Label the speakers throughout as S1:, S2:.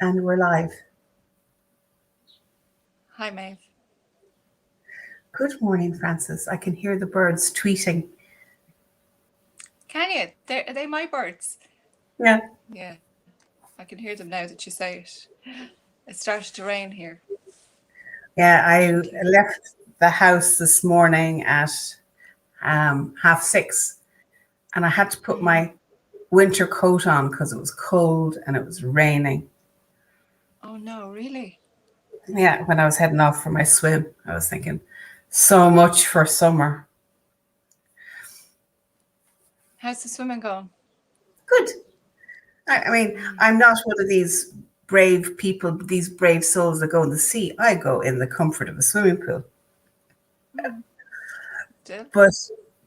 S1: And we're live.
S2: Hi, Maeve.
S1: Good morning, Francis. I can hear the birds tweeting.
S2: Can you? Are they my birds?
S1: Yeah.
S2: Yeah, I can hear them now that you say it. It started to rain here.
S1: Yeah, I left the house this morning at 6:30, and I had to put my winter coat on because it was cold and it was raining.
S2: Oh no, really?
S1: Yeah, when I was heading off for my swim, I was thinking, so much for summer.
S2: How's the swimming going?
S1: Good. I mean, I'm not one of these brave people, these brave souls that go in the sea. I go in the comfort of a swimming pool.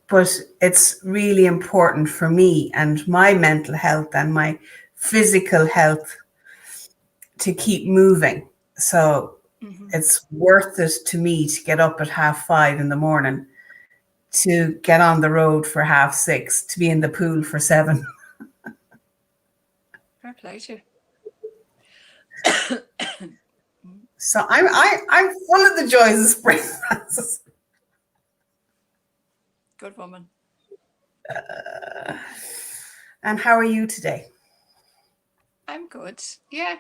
S1: But it's really important for me and my mental health and my physical health to keep moving. So it's worth it to me to get up at 5:30 in the morning, to get on the road for 6:30, to be in the pool for 7.
S2: Fair play to you.
S1: So I'm full of the joys of spring, Francis.
S2: Good woman.
S1: And how are you today?
S2: I'm good. Yeah.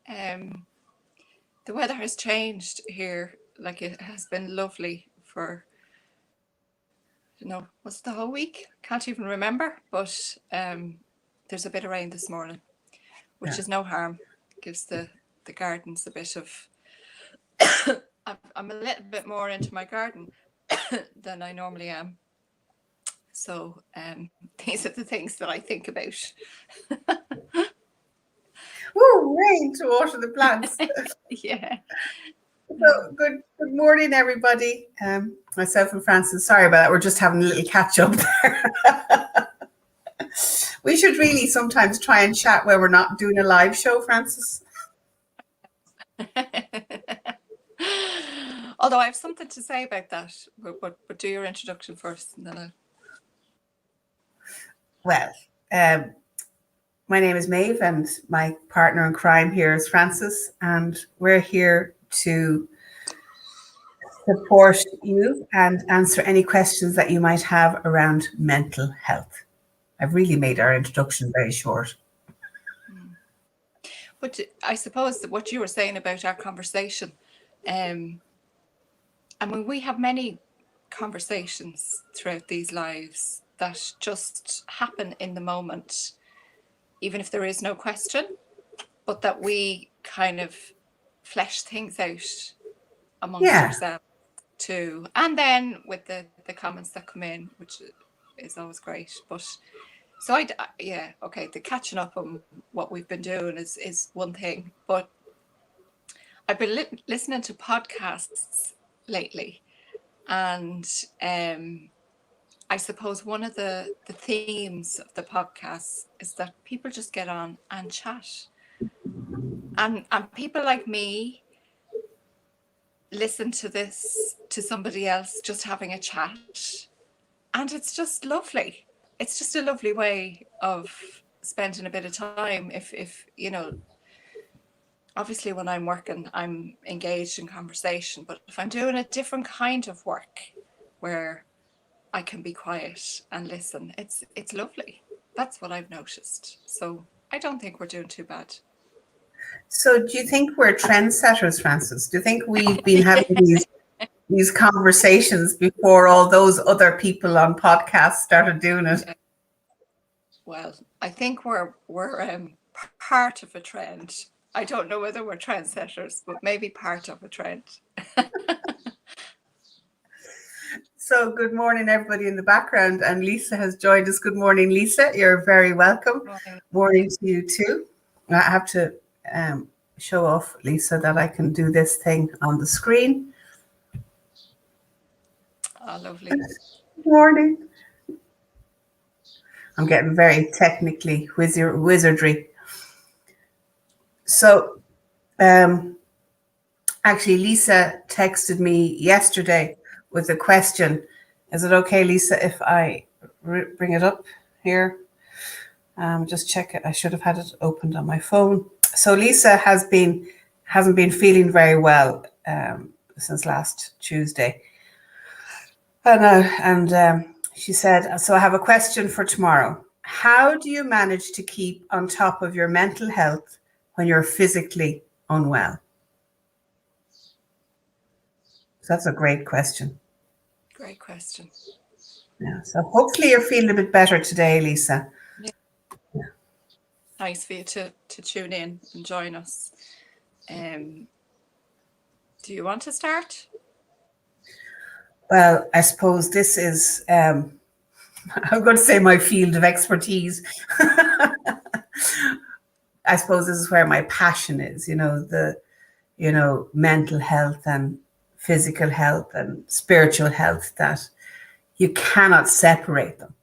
S2: The weather has changed here. Like, it has been lovely for, what's the whole week? Can't even remember. But there's a bit of rain this morning, which is no harm. Gives the gardens a bit of. I'm a little bit more into my garden than I normally am. So these are the things that I think about.
S1: Ooh, rain to water the plants.
S2: Yeah.
S1: So good morning, everybody. Myself and Francis, sorry about that. We're just having a little catch up there. We should really sometimes try and chat where we're not doing a live show, Francis.
S2: Although I have something to say about that, but do your introduction first, and then I'll.
S1: Well, my name is Maeve, and my partner in crime here is Francis, and we're here to support you and answer any questions that you might have around mental health. I've really made our introduction very short.
S2: But I suppose that what you were saying about our conversation, I mean, we have many conversations throughout these lives that just happen in the moment, even if there is no question, but that we kind of flesh things out amongst ourselves too. And then with the comments that come in, which is always great. But so the catching up on what we've been doing is one thing, but I've been listening to podcasts lately, and I suppose one of the themes of the podcast is that people just get on and chat, and people like me listen to somebody else just having a chat, and it's just lovely. It's just a lovely way of spending a bit of time. If obviously when I'm working, I'm engaged in conversation, but if I'm doing a different kind of work where I can be quiet and listen, it's lovely. That's what I've noticed. So I don't think we're doing too bad.
S1: So do you think we're trendsetters, Francis? Do you think we've been having these conversations before all those other people on podcasts started doing it?
S2: Well, I think we're part of a trend. I don't know whether we're trendsetters, but maybe part of a trend.
S1: So good morning, everybody in the background. And Lisa has joined us. Good morning, Lisa. You're very welcome. Morning to you too. I have to show off, Lisa, that I can do this thing on the screen.
S2: Oh, lovely.
S1: Good morning. I'm getting very technically wizardry. So actually, Lisa texted me yesterday with a question. Is it okay, Lisa, if I bring it up here? Just check it. I should have had it opened on my phone. So Lisa hasn't been feeling very well since last Tuesday. And she said, so I have a question for tomorrow. How do you manage to keep on top of your mental health when you're physically unwell? So that's a great question.
S2: Great question.
S1: Yeah. So hopefully you're feeling a bit better today, Lisa.
S2: Yeah. Nice for you to tune in and join us. Do you want to start?
S1: Well, I suppose this is, I'm going to say my field of expertise. I suppose this is where my passion is, mental health and physical health and spiritual health, that you cannot separate them.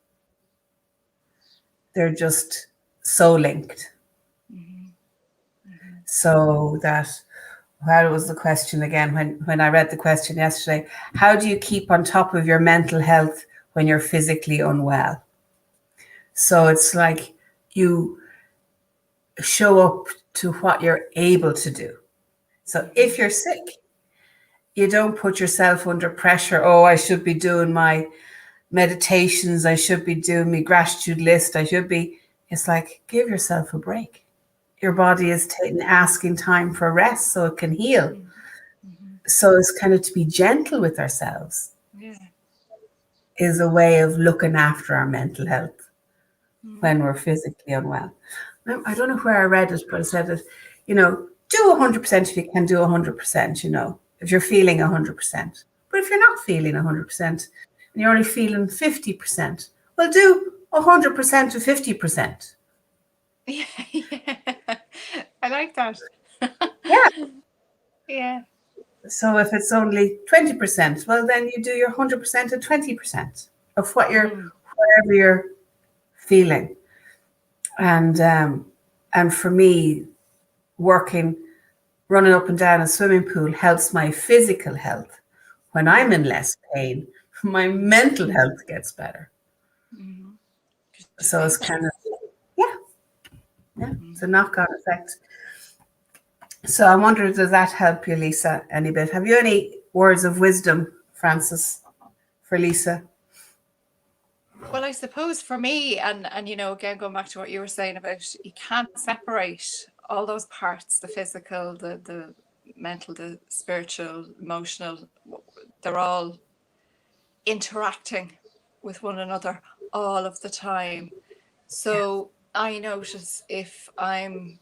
S1: They're just so linked. Mm-hmm. Mm-hmm. So that, what was the question again? When I read the question yesterday, how do you keep on top of your mental health when you're physically unwell? So it's like you show up to what you're able to do. So if you're sick, you don't put yourself under pressure. Oh, I should be doing my meditations. I should be doing my gratitude list. It's like, give yourself a break. Your body is asking time for rest so it can heal. Mm-hmm. So it's kind of to be gentle with ourselves. Yeah. Is a way of looking after our mental health when we're physically unwell. I don't know where I read it, but it said that, do 100% if you can do 100%, if you're feeling 100%. But if you're not feeling 100% and you're only feeling 50%, well, do 100% of 50%.
S2: Yeah, I like that.
S1: Yeah.
S2: Yeah.
S1: So if it's only 20%, well, then you do your 100% of 20% of whatever you're feeling. And for me, running up and down a swimming pool helps my physical health. When I'm in less pain, my mental health gets better. Mm-hmm. So it's kind of, it's a knock-on effect. So I wonder, does that help you, Lisa, any bit? Have you any words of wisdom, Frances, for Lisa?
S2: Well, I suppose for me, and again, going back to what you were saying about, you can't separate all those parts, the physical, the mental, the spiritual, emotional. They're all interacting with one another all of the time. So I notice if I'm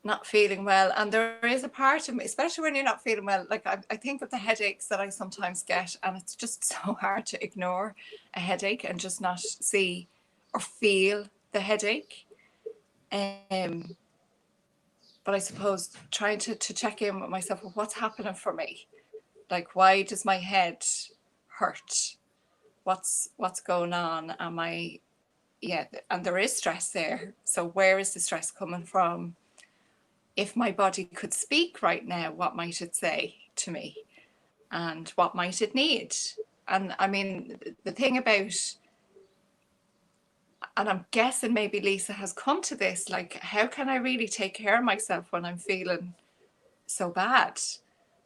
S2: not feeling well, and there is a part of me, especially when you're not feeling well, like I think of the headaches that I sometimes get, and it's just so hard to ignore a headache and just not see or feel the headache. But I suppose trying to check in with myself, what's happening for me? Like, why does my head hurt? What's going on? And there is stress there. So where is the stress coming from? If my body could speak right now, what might it say to me? And what might it need? And I mean, the thing about, and I'm guessing maybe Lisa has come to this, like, how can I really take care of myself when I'm feeling so bad?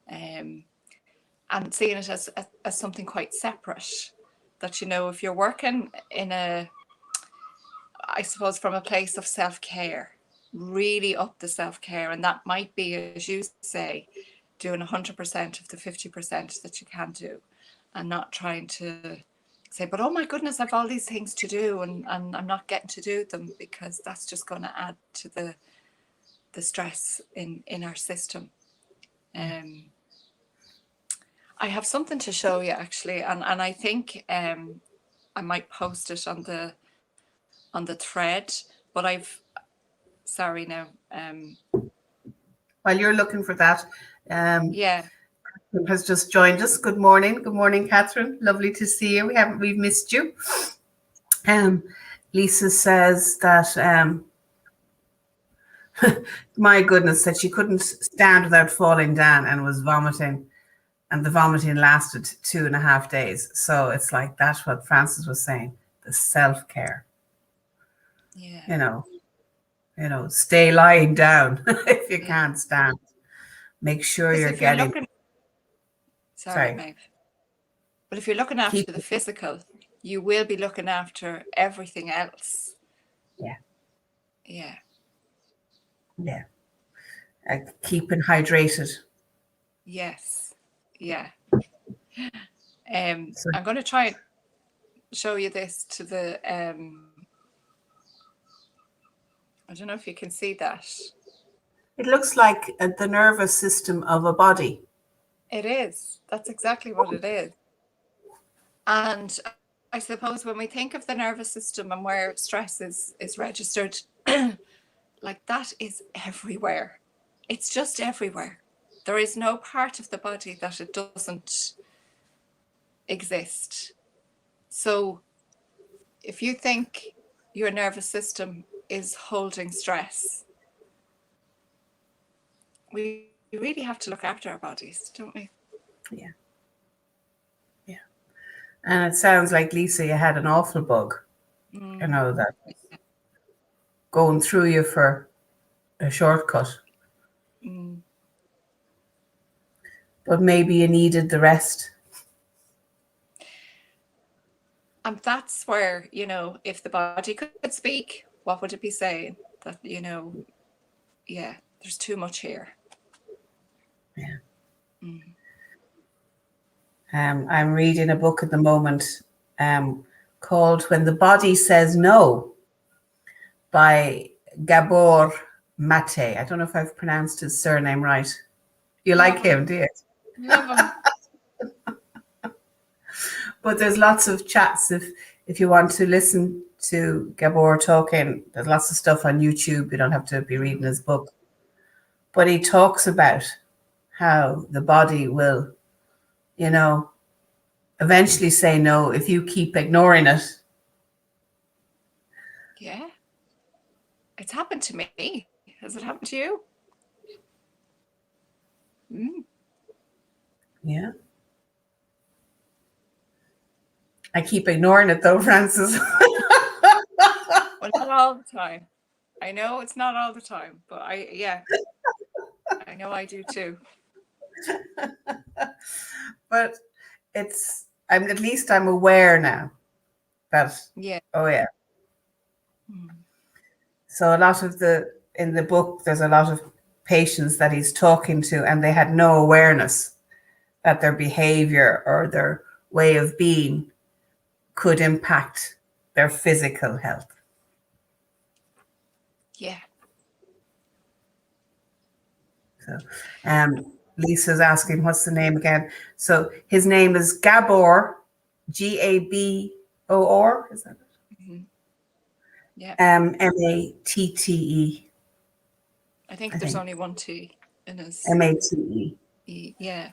S2: And seeing it as something quite separate, that, if you're working in I suppose from a place of self-care, really up the self-care, and that might be, as you say, doing 100% of the 50% that you can do, and not trying to say, but oh my goodness, I've all these things to do and I'm not getting to do them, because that's just going to add to the stress in our system. I have something to show you, actually, and I think I might post it on the thread, but sorry now.
S1: While you're looking for that, has just joined us. Good morning, Catherine. Lovely to see you. We've missed you. Lisa says that my goodness, that she couldn't stand without falling down and was vomiting, and the vomiting lasted 2.5 days. So it's like, that's what Frances was saying, the self-care. Yeah. stay lying down if you
S2: Yeah.
S1: can't stand. Make sure
S2: Because
S1: you're
S2: if you're
S1: getting,
S2: looking, sorry,
S1: sorry,
S2: Maeve, but if you're looking after
S1: keep,
S2: the physical, you will be looking after everything else.
S1: yeah,
S2: Yeah.
S1: yeah, keeping hydrated.
S2: Yes. Yeah.
S1: So
S2: I'm going to try and show you this to the, I don't know if you can see that.
S1: it looks like the nervous system of a body.
S2: It is. That's exactly what it is. And I suppose when we think of the nervous system and where stress is registered, like that is everywhere. It's just everywhere. There is no part of the body that it doesn't exist. So if you think your nervous system is holding stress, we really have to look after our bodies, don't we?
S1: Yeah, yeah. And it sounds like, Lisa, you had an awful bug, that going through you for a shortcut,
S2: Mm.
S1: but maybe you needed the rest.
S2: And that's where, if the body could speak, what would it be saying? That, yeah, there's too much here.
S1: Yeah.
S2: Mm.
S1: I'm reading a book at the moment called When the Body Says No by Gabor Mate. I don't know if I've pronounced his surname right. You
S2: Love
S1: like
S2: him.
S1: him, do you?
S2: Love him.
S1: But there's lots of chats if you want to listen to Gabor talking. There's lots of stuff on YouTube. You don't have to be reading his book. But he talks about how the body will, eventually say no if you keep ignoring it.
S2: Yeah. It's happened to me. Has it happened to you? Mm.
S1: Yeah. I keep ignoring it though, Frances.
S2: Well, not all the time. I know it's not all the time, but I know I do too.
S1: But at least I'm aware now that,
S2: Yeah.
S1: oh yeah.
S2: Mm.
S1: So in the book, there's a lot of patients that he's talking to, and they had no awareness that their behavior or their way of being could impact their physical health.
S2: Yeah.
S1: So, Lisa's asking, what's the name again? So his name is Gabor, Gabor, is that it?
S2: Mm-hmm. Yeah.
S1: Matte.
S2: I think there's only one T in his.
S1: Mate.
S2: Yeah.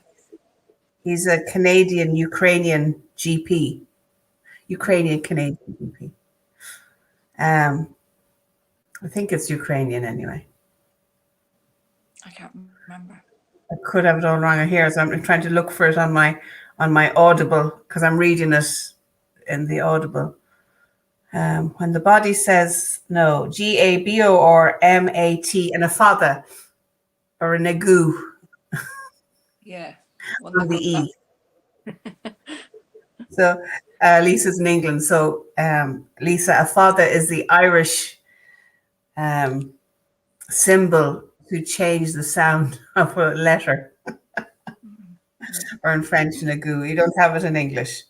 S1: He's a Canadian Ukrainian GP. Ukrainian Canadian GP. I think it's Ukrainian anyway.
S2: I can't remember.
S1: I could have it all wrong here, so I'm trying to look for it on my Audible because I'm reading it in the Audible. When the body says no, Gabo or MAT, and a father or a nagu
S2: Yeah. One
S1: on
S2: that
S1: the
S2: goes up.
S1: E. So Lisa's in England. So Lisa, a father is the Irish symbol to change the sound of a letter, or in French, nagu. You don't have it in English,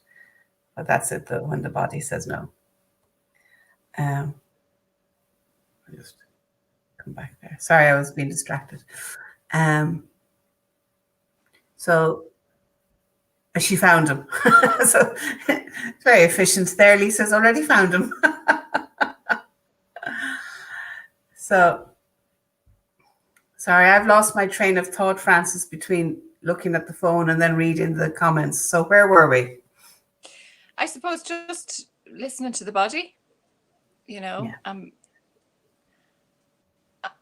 S1: but that's it though, when the body says no. I'll just come back there. Sorry, I was being distracted. So she found him. So very efficient there. Lisa's already found him. So sorry, I've lost my train of thought, Frances, between looking at the phone and then reading the comments. So where were we?
S2: I suppose just listening to the body,
S1: Yeah.
S2: and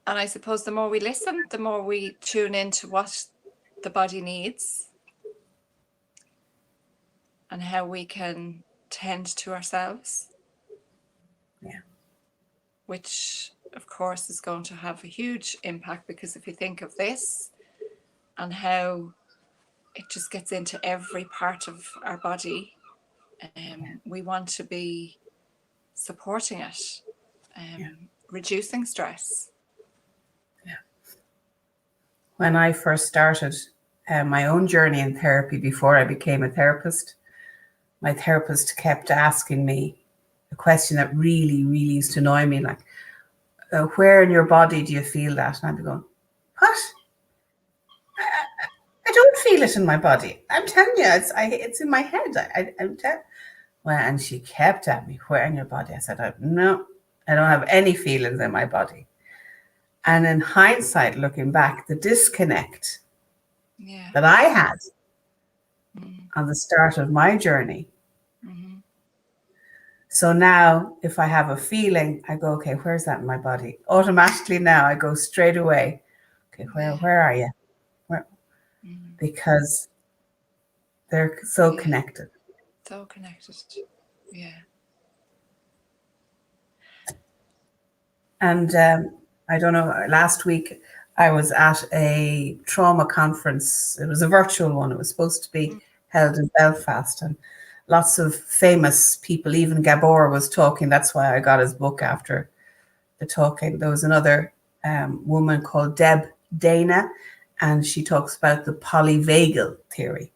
S2: I suppose the more we listen, the more we tune into what the body needs and how we can tend to ourselves.
S1: Yeah.
S2: Which of course, is going to have a huge impact, because if you think of this and how it just gets into every part of our body, we want to be supporting it, reducing stress.
S1: When I first started my own journey in therapy before I became a therapist, my therapist kept asking me a question that really, really used to annoy me, like, where in your body do you feel that? And I'd be going, what? I don't feel it in my body. I'm telling you, it's in my head. Well, and she kept at me, where in your body? I said, no, I don't have any feelings in my body. And in hindsight, looking back, the disconnect that I had on the start of my journey. So now if I have a feeling, I go, okay, where's that in my body? Automatically now I go straight away. Okay, where are you? Where? Because they're so connected.
S2: So connected. Yeah.
S1: And I don't know, last week I was at a trauma conference. It was a virtual one. It was supposed to be held in Belfast, and lots of famous people, even Gabor was talking. That's why I got his book after the talking. There was another woman called Deb Dana, and she talks about the polyvagal theory.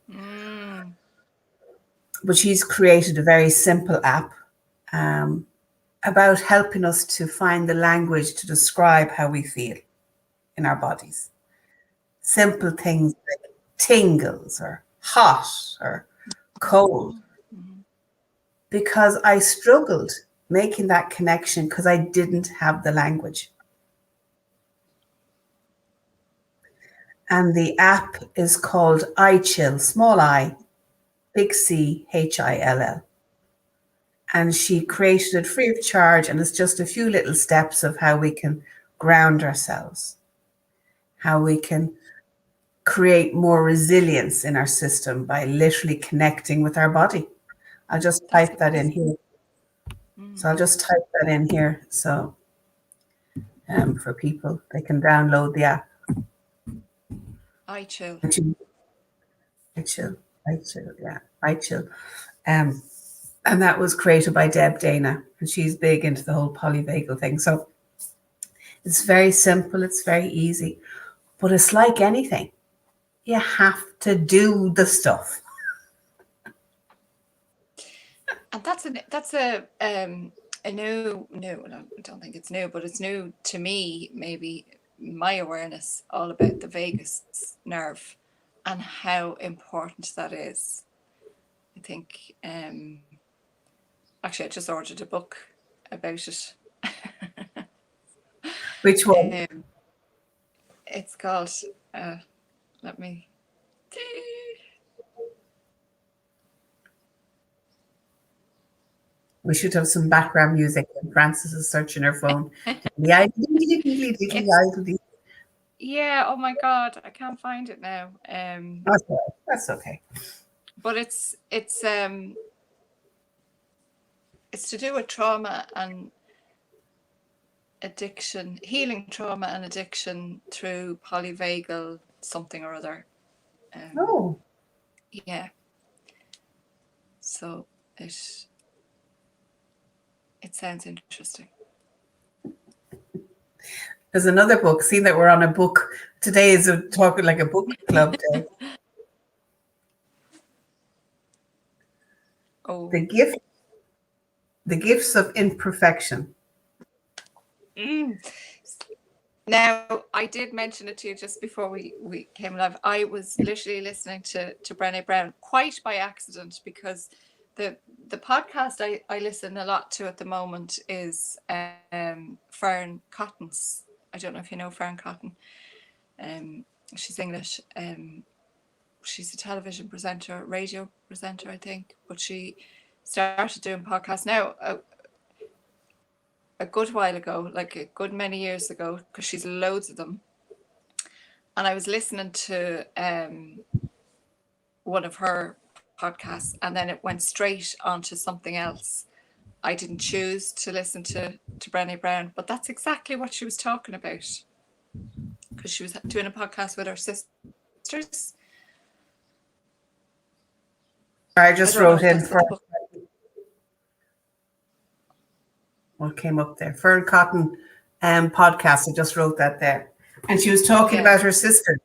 S1: But she's created a very simple app about helping us to find the language to describe how we feel in our bodies. Simple things like tingles or hot or cold. Because I struggled making that connection because I didn't have the language. And the app is called iChill, small I, big C, HILL. And she created it free of charge, and it's just a few little steps of how we can ground ourselves, how we can create more resilience in our system by literally connecting with our body. I'll just type that in here. So I'll just type that in here. So for people, they can download the app.
S2: iChill.
S1: iChill, yeah, iChill. And that was created by Deb Dana, and she's big into the whole polyvagal thing. So it's very simple, it's very easy, but it's like anything. You have to do the stuff.
S2: And that's a new, I don't think it's new, but it's new to me, maybe my awareness all about the vagus nerve and how important that is. I think actually I just ordered a book about it.
S1: Which one?
S2: It's called let me
S1: We should have some background music when Frances is searching her phone.
S2: Yeah, oh my God, I can't find it now.
S1: That's okay.
S2: But it's to do with trauma and addiction, healing trauma and addiction through polyvagal something or other. Yeah. So it sounds interesting.
S1: There's another book. See that we're on a book. Today is talking like a book club day.
S2: Oh.
S1: The Gifts of Imperfection.
S2: Now, I did mention it to you just before we came live. I was literally listening to Brené Brown quite by accident, because the podcast I listen a lot to at the moment is Fern Cotton's. I don't know if you know Fern Cotton. She's English. She's a television presenter, radio presenter, I think. But she started doing podcasts now a good while ago, like a good many years ago, because she's loads of them. And I was listening to one of her podcasts, and then it went straight onto something else. I didn't choose to listen to Brené Brown, but that's exactly what she was talking about, because she was doing a podcast with her sisters.
S1: I just wrote in for what came up there. Fern Cotton podcast. I just wrote that there. And she was talking about her sister,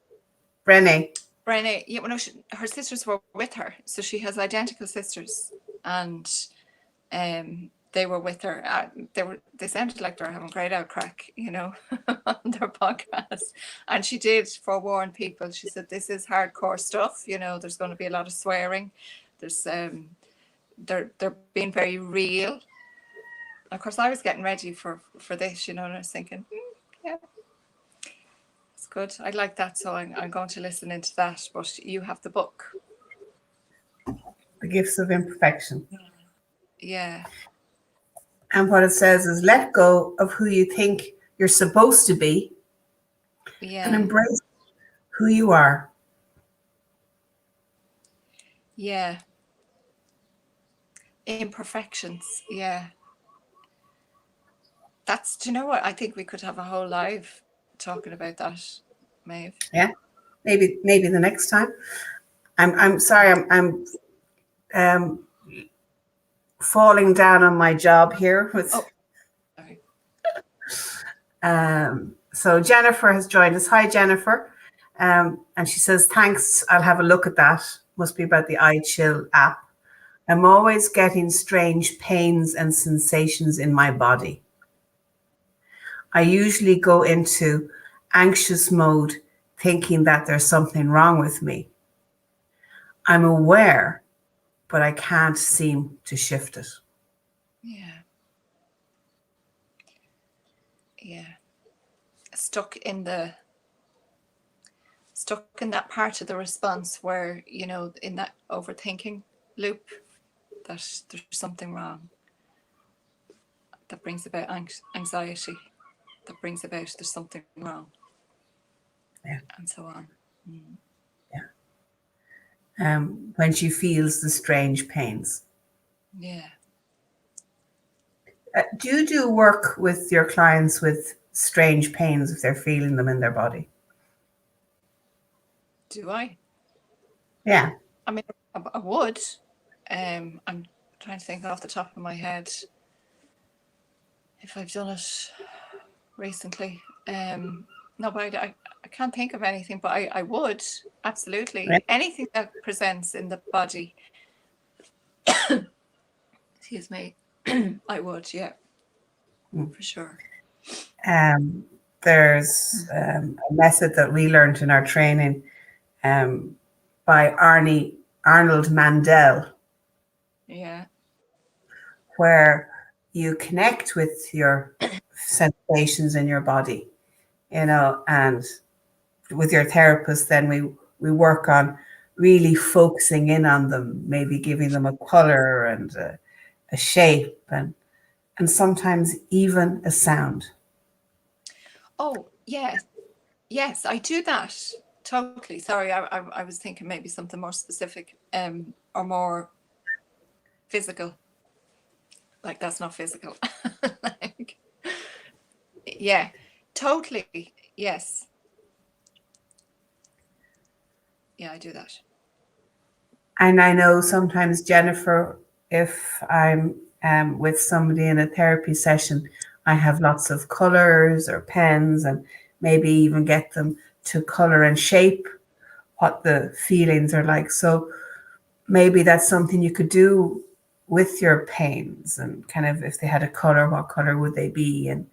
S1: Brené.
S2: Brené, yeah, well, no, her sisters were with her. So she has identical sisters. And they were with her. They sounded like they were having great out crack, you know, on their podcast. And she did forewarn people. She said, this is hardcore stuff. You know, there's going to be a lot of swearing. There's they're being very real. Of course, I was getting ready for this, you know, and I was thinking, yeah, it's good. I like that, so I'm going to listen into that. But you have the book,
S1: The Gifts of Imperfection.
S2: Yeah.
S1: And what it says is, let go of who you think you're supposed to be, and embrace who you are.
S2: Yeah. Imperfections. Yeah. That's, do you know what? I think we could have a whole live talking about that, Maeve.
S1: Yeah, maybe the next time. I'm sorry, I'm falling down on my job here with.
S2: Oh, sorry.
S1: So Jennifer has joined us. Hi, Jennifer. And she says, thanks. I'll have a look at that. Must be about the iChill app. I'm always getting strange pains and sensations in my body. I usually go into anxious mode thinking that there's something wrong with me. I'm aware, but I can't seem to shift it.
S2: Yeah. Yeah. Stuck in that part of the response where, you know, in that overthinking loop, that there's something wrong. That brings about anxiety. That brings about there's something wrong.
S1: Yeah.
S2: And so on. Mm.
S1: Yeah. When she feels the strange pains.
S2: Yeah.
S1: Do you do work with your clients with strange pains if they're feeling them in their body?
S2: Do I?
S1: Yeah.
S2: I mean, I would. I'm trying to think off the top of my head if I've done it recently. No, but I can't think of anything, but I would, absolutely.
S1: Right.
S2: Anything that presents in the body. Excuse me. I would, yeah. For sure.
S1: There's a method that we learned in our training by Arnold Mandel.
S2: Yeah.
S1: Where you connect with your sensations in your body, you know, and with your therapist, then we work on really focusing in on them, maybe giving them a color and a shape and sometimes even a sound.
S2: Oh, yes. Yes, I do that. Totally. Sorry, I was thinking maybe something more specific or more physical. Like, that's not physical. Like, yeah, totally. Yes. Yeah, I do that.
S1: And I know sometimes, Jennifer, if I'm with somebody in a therapy session, I have lots of colors or pens and maybe even get them to color and shape what the feelings are like. So maybe that's something you could do with your pains, and kind of, if they had a color, what color would they be, and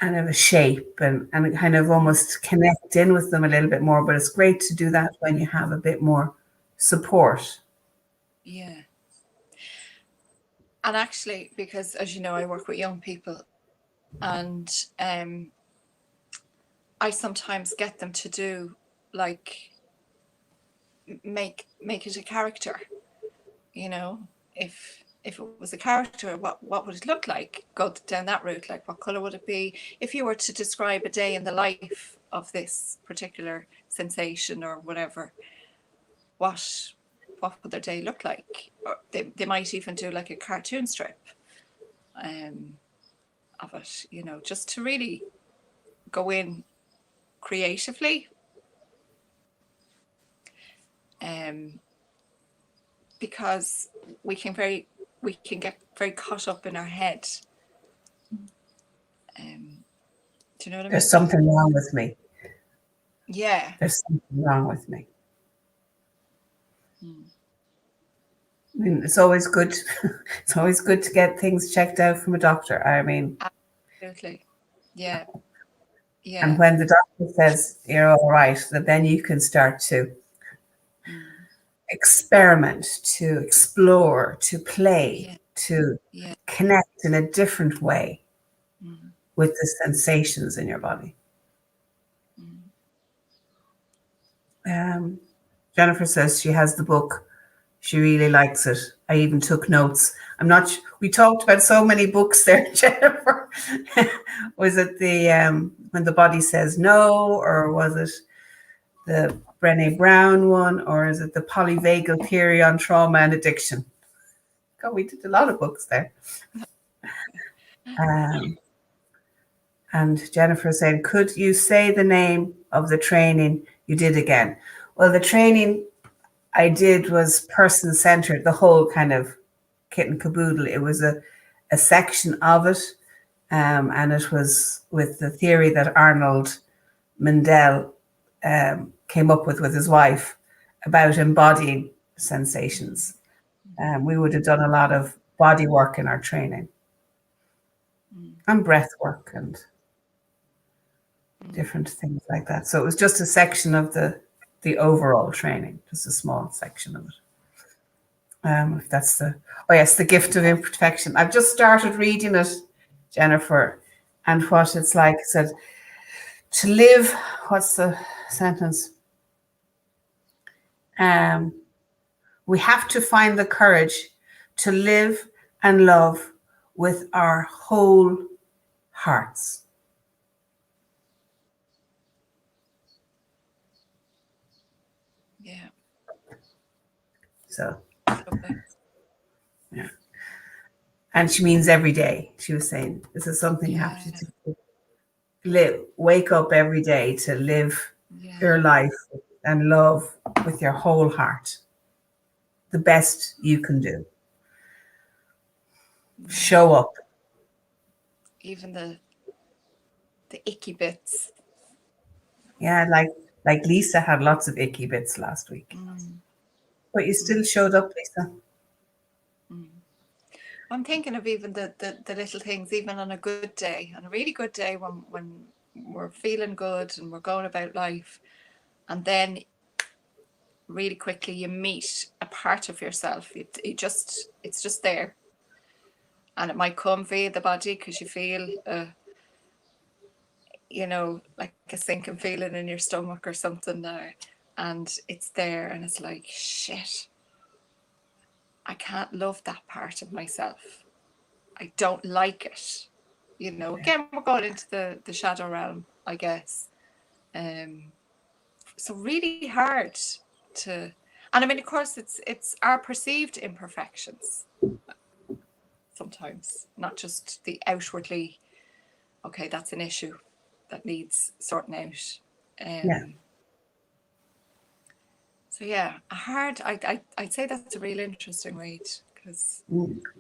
S1: have a shape, and kind of almost connect in with them a little bit more. But it's great to do that when you have a bit more support.
S2: Yeah. And actually, because as you know, I work with young people, and I sometimes get them to do, like, make it a character, you know. If it was a character, what would it look like? Go down that route. Like, what color would it be? If you were to describe a day in the life of this particular sensation or whatever, what would their day look like? Or they might even do like a cartoon strip of it, you know, just to really go in creatively, because we can get very caught up in our head. Do you know what I mean?
S1: There's something wrong with me.
S2: Yeah.
S1: There's something wrong with me. I mean, it's always good. It's always good to get things checked out from a doctor. I mean,
S2: absolutely. Yeah. Yeah.
S1: And when the doctor says you're all right, that then you can start to experiment, to explore, to play, to connect in a different way with the sensations in your body. Jennifer says she has the book. She really likes it. I even took notes. I'm not. We talked about so many books there, Jennifer. Was it the When the Body Says No, or was it the Brené Brown one, or is it the Polyvagal Theory on Trauma and Addiction? God, we did a lot of books there. And Jennifer saying, could you say the name of the training you did again? Well, the training I did was person-centered, the whole kind of kit and caboodle. It was a section of it, and it was with the theory that Arnold Mindell came up with his wife about embodying sensations. We would have done a lot of body work in our training, and breath work and different things like that. So it was just a section of the overall training, just a small section of it. If that's the Gift of Imperfection. I've just started reading it, Jennifer, and what it's like. It said, to live, what's the sentence? We have to find the courage to live and love with our whole hearts.
S2: Yeah.
S1: So,
S2: okay.
S1: Yeah. And she means every day. She was saying, this is something you have to do. Wake up every day to live your life and love with your whole heart. The best you can do. Show up.
S2: Even the icky bits.
S1: Yeah, like Lisa had lots of icky bits last week. But you still showed up, Lisa.
S2: I'm thinking of even the little things, even on a good day, on a really good day, when we're feeling good and we're going about life, and then really quickly you meet a part of yourself. It's just there, and it might come via the body because you feel like a sinking feeling in your stomach or something now, and it's there, and it's like, shit, I can't love that part of myself. I don't like it. Again, we're going into the shadow realm, I guess. So really hard to, and I mean, of course, it's our perceived imperfections sometimes, not just the outwardly, okay, that's an issue that needs sorting out. So yeah, I'd say that's a real interesting read, because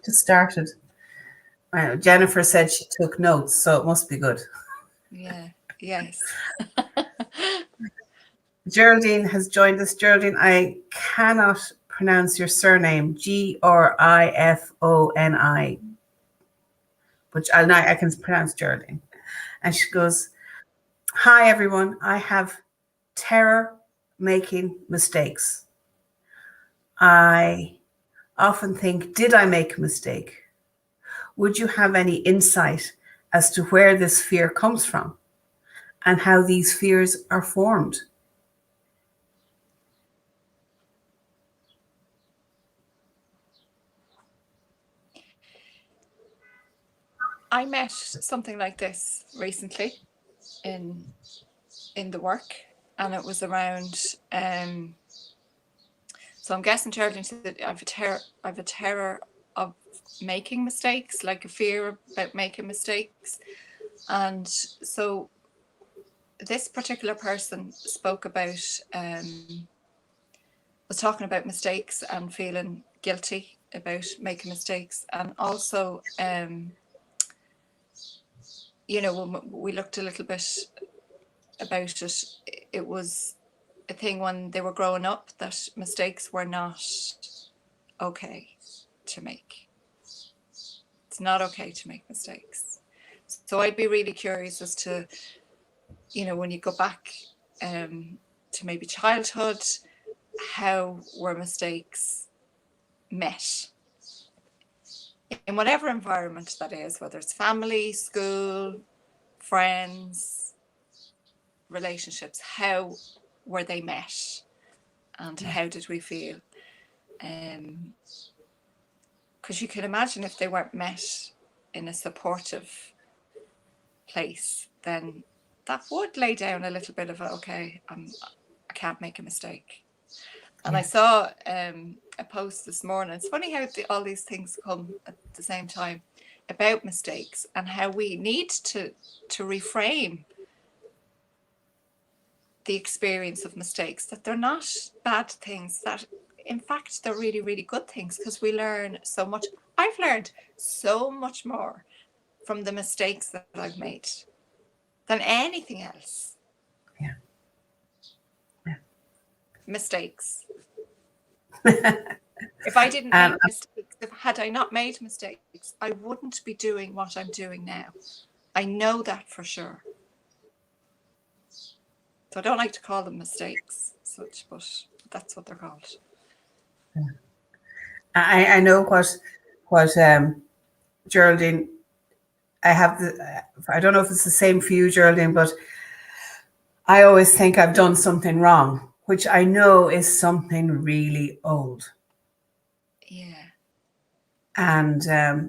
S1: just started. Jennifer said she took notes, so it must be good.
S2: Yeah. Yes.
S1: Geraldine has joined us. Geraldine, I cannot pronounce your surname, Grifoni, which I can pronounce Geraldine. And she goes, hi, everyone. I have terror making mistakes. I often think, did I make a mistake? Would you have any insight as to where this fear comes from and how these fears are formed?
S2: I met something like this recently in the work, and it was around so I'm guessing Geraldine said I have a terror of making mistakes, like a fear about making mistakes. And so this particular person spoke about, was talking about mistakes and feeling guilty about making mistakes. And also, you know, when we looked a little bit about it, it was a thing when they were growing up that mistakes were not okay to make. It's not okay to make mistakes. So I'd be really curious as to, you know, when you go back to maybe childhood, how were mistakes met? In whatever environment that is, whether it's family, school, friends, relationships, how were they met? And how did we feel? Because you can imagine if they weren't met in a supportive place, then that would lay down a little bit of, okay, I can't make a mistake. And I saw a post this morning. It's funny how all these things come at the same time about mistakes and how we need to reframe the experience of mistakes, that they're not bad things, that in fact they're really, really good things, because we learn so much. I've learned so much more from the mistakes that I've made than anything else.
S1: Yeah.
S2: Mistakes. If I didn't make mistakes, had I not made mistakes, I wouldn't be doing what I'm doing now. I know that for sure. So I don't like to call them mistakes, such, but that's what they're called.
S1: I know what Geraldine, I don't know if it's the same for you, Geraldine, but I always think I've done something wrong, which I know is something really old.
S2: Yeah.
S1: And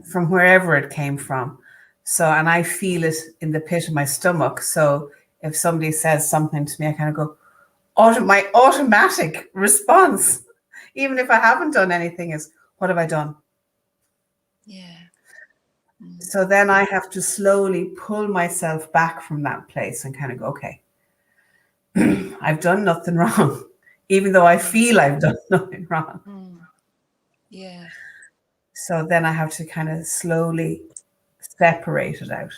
S1: from wherever it came from. So, and I feel it in the pit of my stomach. So if somebody says something to me, I kind of go, my automatic response, even if I haven't done anything, is, what have I done?
S2: Yeah.
S1: So then I have to slowly pull myself back from that place and kind of go, okay, I've done nothing wrong, even though I feel I've done nothing wrong.
S2: Yeah.
S1: So then I have to kind of slowly separate it out.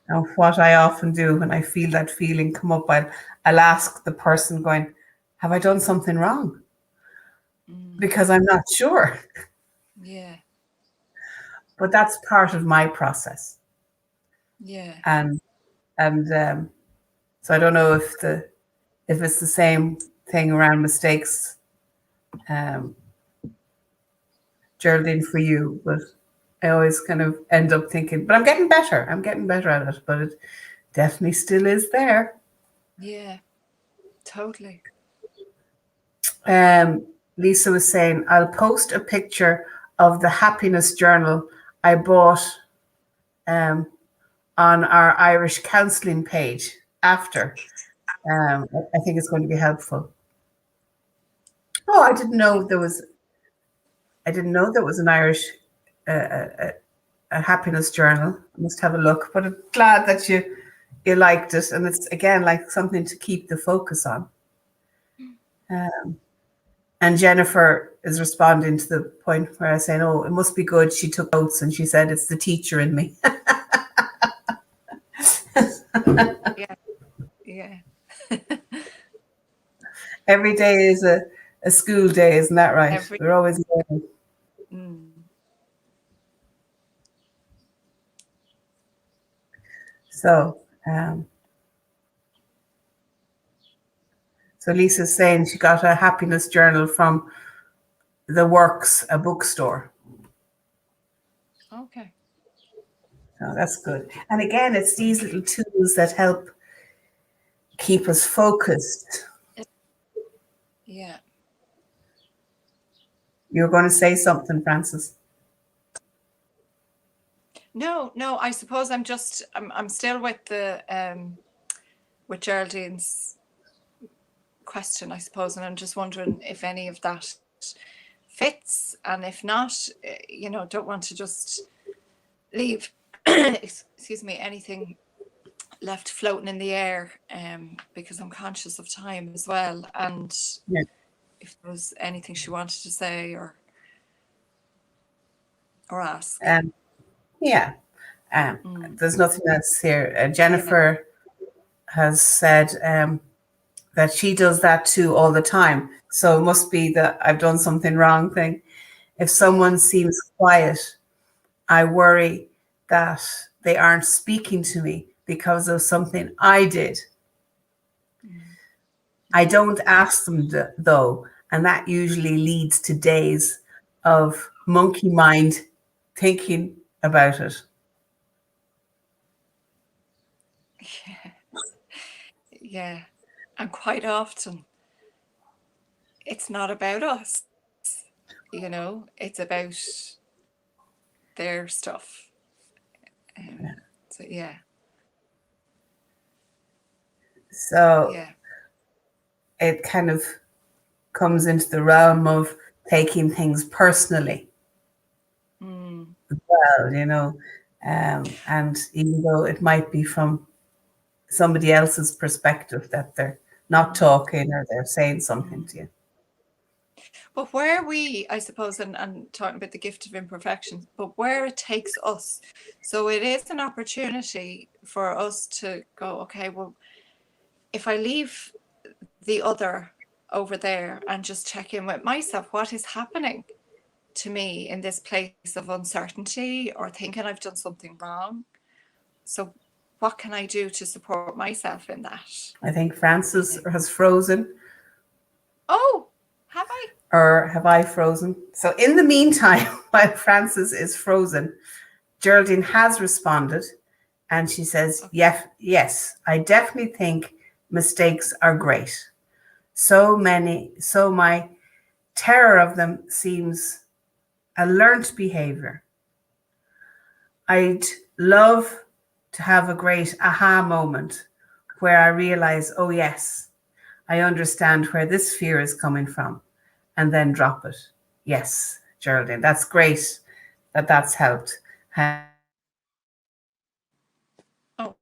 S1: And what I often do when I feel that feeling come up, I'll ask the person going, have I done something wrong? Because I'm not sure.
S2: Yeah.
S1: But that's part of my process.
S2: Yeah.
S1: And so I don't know if it's the same thing around mistakes, Geraldine, for you, but I always kind of end up thinking, but I'm getting better. I'm getting better at it, but it definitely still is there.
S2: Yeah, totally.
S1: Lisa was saying, I'll post a picture of the happiness journal I bought on our Irish counselling page after. I think it's going to be helpful. Oh, I didn't know there was an Irish a happiness journal. I must have a look. But I'm glad that you liked it, and it's again like something to keep the focus on. And Jennifer is responding to the point where I was saying, oh, it must be good. She took notes and she said, it's the teacher in me.
S2: Yeah. Yeah.
S1: Every day is a school day, isn't that right? We're always learning. So, so Lisa's saying she got a happiness journal from The Works, a bookstore.
S2: Okay.
S1: So that's good. And again, it's these little tools that help keep us focused.
S2: Yeah.
S1: You're going to say something, Frances?
S2: No, I suppose I'm still with with Geraldine's question, I suppose, and I'm just wondering if any of that fits, and if not, don't want to just leave excuse me, anything left floating in the air, because I'm conscious of time as well, and if there was anything she wanted to say or ask.
S1: There's nothing else here. Jennifer has said that she does that too all the time. So it must be that I've done something wrong thing. If someone seems quiet, I worry that they aren't speaking to me because of something I did. I don't ask them though, and that usually leads to days of monkey mind thinking about it.
S2: Yeah. And quite often it's not about us, it's about their stuff. So
S1: it kind of comes into the realm of taking things personally. Well, and even though it might be from somebody else's perspective that they're not talking or they're saying something to you.
S2: But where I suppose, and talking about the gift of imperfection, but where it takes us, so it is an opportunity for us to go, okay, well, if I leave the other over there and just check in with myself, what is happening to me in this place of uncertainty or thinking I've done something wrong? So what can I do to support myself in that?
S1: I think Frances has frozen.
S2: Oh, have I?
S1: Or have I frozen? So in the meantime, while Frances is frozen, Geraldine has responded and she says, yes, I definitely think mistakes are great. So my terror of them seems a learned behavior. I'd love to have a great aha moment where I realize, oh yes, I understand where this fear is coming from, and then drop it. Yes, Geraldine, that's great that's helped.
S2: Oh.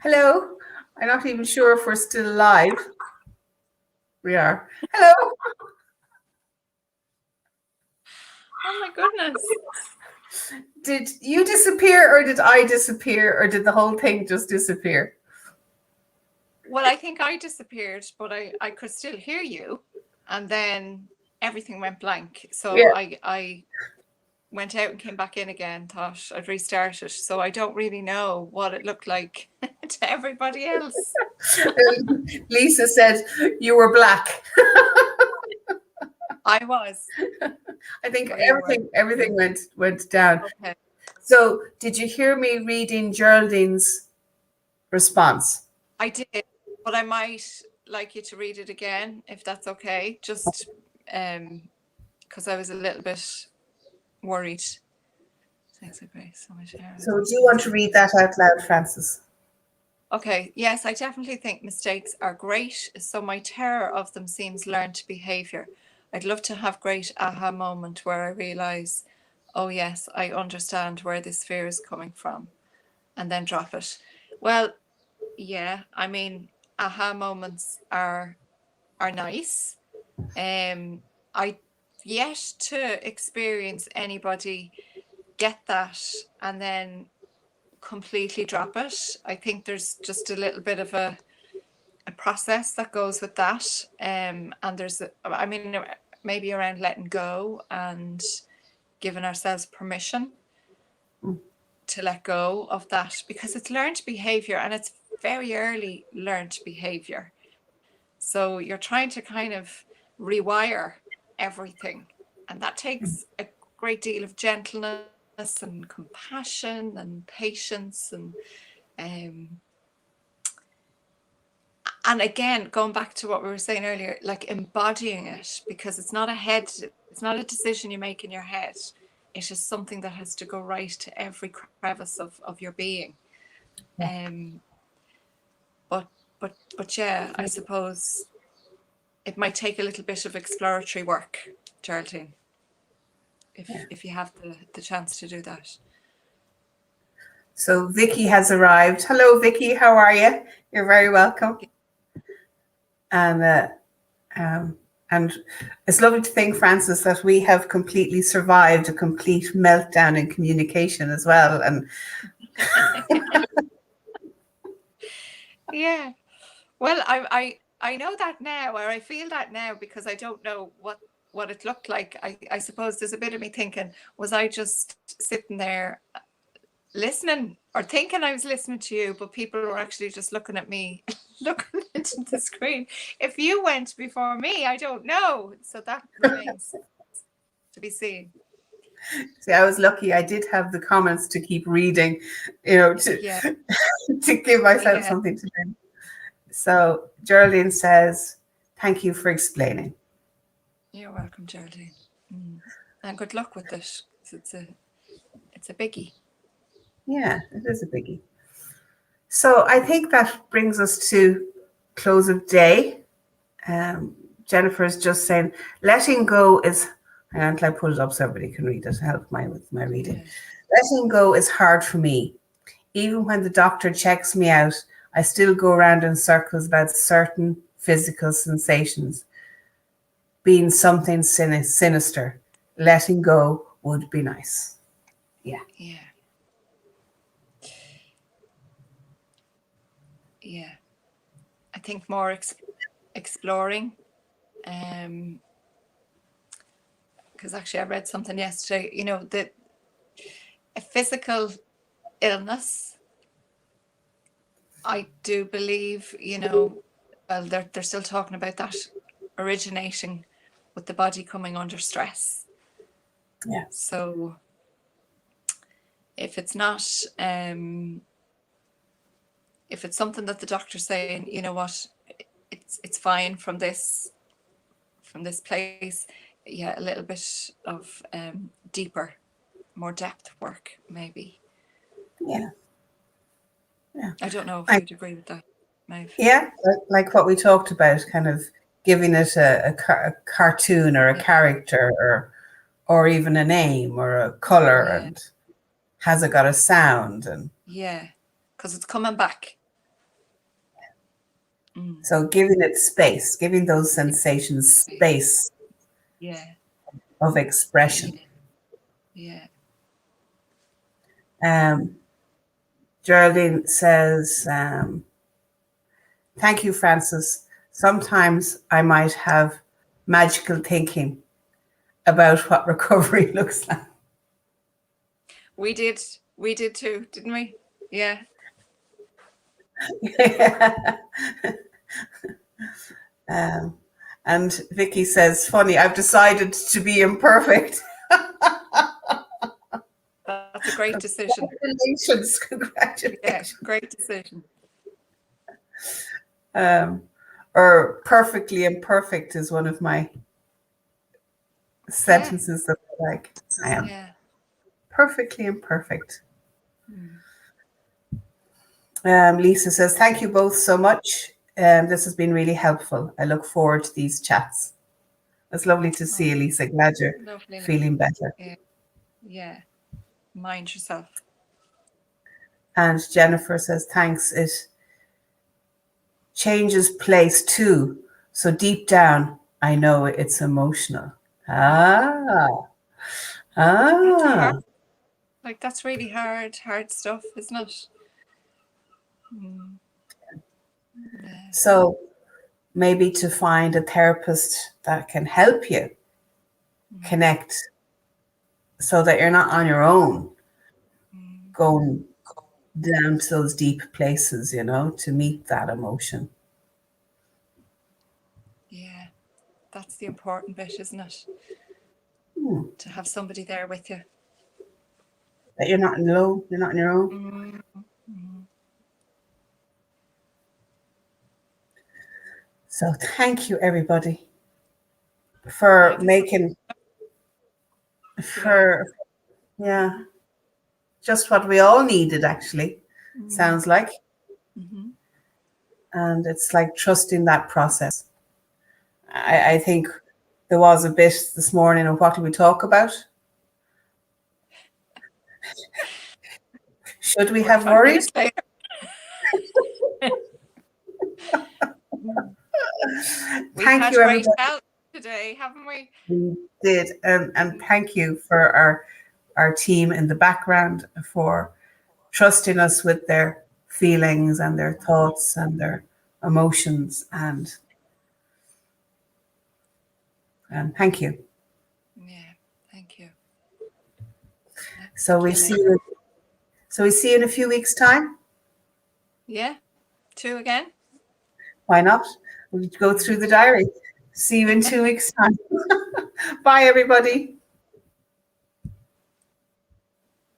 S1: Hello. I'm not even sure if we're still live. We are. Hello.
S2: Oh my goodness.
S1: Did you disappear or did I disappear or did the whole thing just disappear?
S2: Well, I think I disappeared, but I could still hear you. And then everything went blank. So I went out and came back in again, thought I'd restart it. So I don't really know what it looked like to everybody else.
S1: Lisa said you were black.
S2: I was.
S1: I think everything went down.
S2: Okay.
S1: So did you hear me reading Geraldine's response?
S2: I did, but I might like you to read it again, if that's okay. Just because I was a little bit worried. Thanks, so great. So much.
S1: So do you want to read that out loud, Frances?
S2: Okay. Yes, I definitely think mistakes are great. So my terror of them seems learned behavior. I'd love to have great aha moment where I realize, oh yes, I understand where this fear is coming from, and then drop it. Well, yeah, I mean, aha moments are nice. I yet to experience anybody get that and then completely drop it. I think there's just a little bit of a process that goes with that. And there's, I mean, maybe around letting go and giving ourselves permission to let go of that, because it's learned behavior and it's very early learned behavior. So you're trying to kind of rewire everything. And that takes a great deal of gentleness and compassion and patience and again, going back to what we were saying earlier, like embodying it, because it's not a decision you make in your head. It is something that has to go right to every crevice of your being. But yeah, I suppose it might take a little bit of exploratory work, Geraldine, if you have the chance to do that.
S1: So Vicky has arrived. Hello, Vicky. How are you? You're very welcome. And it's lovely to think, Frances, that we have completely survived a complete meltdown in communication as well. And
S2: yeah, well, I know that now, or I feel that now, because I don't know what it looked like. I suppose there's a bit of me thinking, was I just sitting there listening or thinking I was listening to you, but people were actually just looking at me, looking into the screen. If you went before me, I don't know. So that remains to be seen.
S1: See, I was lucky. I did have the comments to keep reading, to to give myself something to do. So Geraldine says, "Thank you for explaining."
S2: You're welcome, Geraldine. And good luck with it. It's a biggie.
S1: Yeah, it is a biggie. So I think that brings us to close of day. Jennifer is just saying, letting go is, until I pull it up so everybody can read it to help with my reading. Yeah. Letting go is hard for me. Even when the doctor checks me out, I still go around in circles about certain physical sensations. Being something sinister, letting go would be nice. Yeah.
S2: Yeah. Yeah. I think more exploring. Because actually I read something yesterday, that a physical illness, I do believe, well, they're still talking about that originating with the body coming under stress.
S1: Yeah.
S2: So if it's not, if it's something that the doctor's saying, you know what, it's fine from this place, yeah, a little bit of deeper, more depth work, maybe.
S1: Yeah.
S2: I don't know if you'd agree with that, Maeve.
S1: Yeah, like what we talked about, kind of giving it a cartoon or a character or even a name or a color, and has it got a sound? And
S2: yeah, because it's coming back.
S1: So giving it space, giving those sensations space of expression.
S2: Yeah.
S1: Geraldine says, thank you, Frances. Sometimes I might have magical thinking about what recovery looks like.
S2: We did too, didn't we? Yeah.
S1: And Vicky says, funny, I've decided to be imperfect.
S2: That's a great decision.
S1: Congratulations.
S2: Yeah, great decision.
S1: Or perfectly imperfect is one of my sentences that I like. I am perfectly imperfect. Lisa says, thank you both so much. This has been really helpful. I look forward to these chats. It's lovely to see you, Lisa. Glad you're feeling better.
S2: Yeah. Mind yourself.
S1: And Jennifer says, thanks. It changes place too. So deep down, I know it's emotional.
S2: Like, that's really hard stuff, isn't it?
S1: So maybe to find a therapist that can help you connect so that you're not on your own going down to those deep places, to meet that emotion.
S2: Yeah, That's the important bit, isn't it? To have somebody there with you.
S1: That you're not alone. You're not on your own. So thank you, everybody, for making, just what we all needed, actually, sounds like. And it's like trusting that process. I think there was a bit this morning of what did we talk about? Should we have worries?
S2: Thank
S1: you, everybody.
S2: Help today, haven't we?
S1: We did, and thank you for our team in the background for trusting us with their feelings and their thoughts and their emotions, and thank you.
S2: Yeah, thank you.
S1: So we see you. So we see you in a few weeks' time.
S2: Yeah, 2 again.
S1: Why not? We'll go through the diary. See you in 2 weeks' time. Bye, everybody.